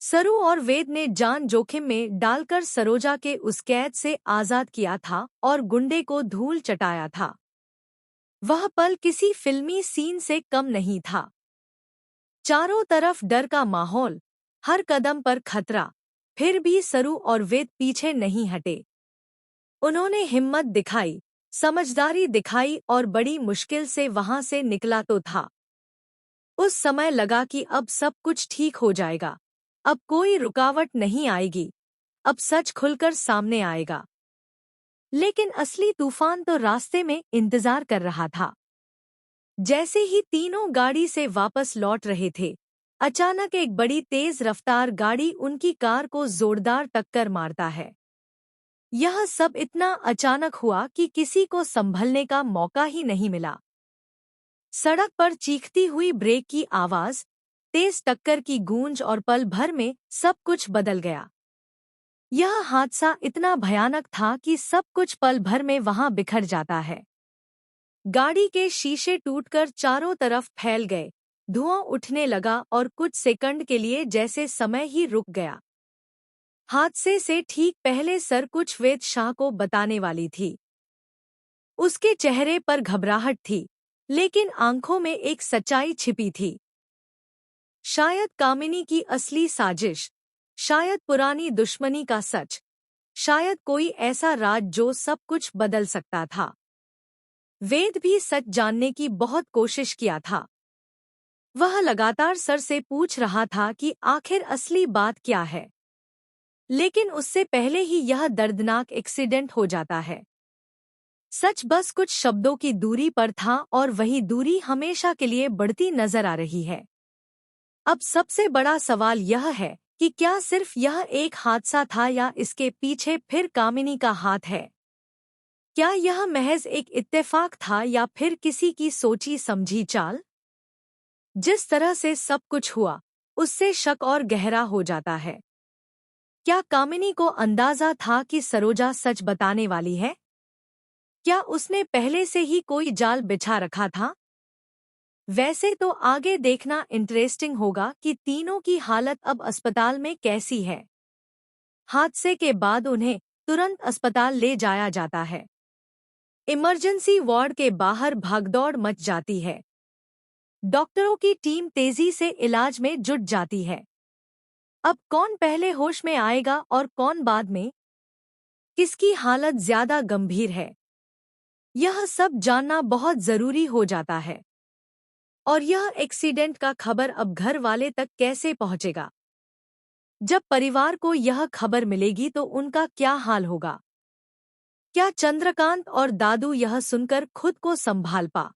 सरू और वेद ने जान जोखिम में डालकर सरोजा के उस कैद से आजाद किया था और गुंडे को धूल चटाया था। वह पल किसी फिल्मी सीन से कम नहीं था। चारों तरफ डर का माहौल, हर कदम पर खतरा, फिर भी सरू और वेद पीछे नहीं हटे। उन्होंने हिम्मत दिखाई, समझदारी दिखाई और बड़ी मुश्किल से वहां से निकला तो था। उस समय लगा कि अब सब कुछ ठीक हो जाएगा, अब कोई रुकावट नहीं आएगी, अब सच खुलकर सामने आएगा। लेकिन असली तूफान तो रास्ते में इंतजार कर रहा था। जैसे ही तीनों गाड़ी से वापस लौट रहे थे, अचानक एक बड़ी तेज रफ्तार गाड़ी उनकी कार को जोरदार टक्कर मारता है। यह सब इतना अचानक हुआ कि किसी को संभलने का मौका ही नहीं मिला। सड़क पर चीखती हुई ब्रेक की आवाज, तेज टक्कर की गूंज और पल भर में सब कुछ बदल गया। यह हादसा इतना भयानक था कि सब कुछ पल भर में वहां बिखर जाता है। गाड़ी के शीशे टूटकर चारों तरफ फैल गए, धुआं उठने लगा और कुछ सेकंड के लिए जैसे समय ही रुक गया। हादसे से ठीक पहले सर कुछ वेद शाह को बताने वाली थी। उसके चेहरे पर घबराहट थी, लेकिन आंखों में एक सच्चाई छिपी थी। शायद कामिनी की असली साजिश, शायद पुरानी दुश्मनी का सच, शायद कोई ऐसा राज जो सब कुछ बदल सकता था। वेद भी सच जानने की बहुत कोशिश किया था। वह लगातार सर से पूछ रहा था कि आखिर असली बात क्या है। लेकिन उससे पहले ही यह दर्दनाक एक्सीडेंट हो जाता है। सच बस कुछ शब्दों की दूरी पर था और वही दूरी हमेशा के लिए बढ़ती नजर आ रही है। अब सबसे बड़ा सवाल यह है कि क्या सिर्फ यह एक हादसा था या इसके पीछे फिर कामिनी का हाथ है? क्या यह महज एक इत्तेफाक था या फिर किसी की सोची समझी चाल? जिस तरह से सब कुछ हुआ, उससे शक और गहरा हो जाता है। क्या कामिनी को अंदाजा था कि सरोजा सच बताने वाली है? क्या उसने पहले से ही कोई जाल बिछा रखा था? वैसे तो आगे देखना इंटरेस्टिंग होगा कि तीनों की हालत अब अस्पताल में कैसी है। हादसे के बाद उन्हें तुरंत अस्पताल ले जाया जाता है। इमरजेंसी वार्ड के बाहर भागदौड़ मच जाती है। डॉक्टरों की टीम तेजी से इलाज में जुट जाती है। अब कौन पहले होश में आएगा और कौन बाद में? किसकी हालत ज्यादा गंभीर है? यह सब जानना बहुत जरूरी हो जाता है। और यह एक्सीडेंट का खबर अब घर वाले तक कैसे पहुंचेगा? जब परिवार को यह खबर मिलेगी तो उनका क्या हाल होगा? क्या चंद्रकांत और दादू यह सुनकर खुद को संभाल पा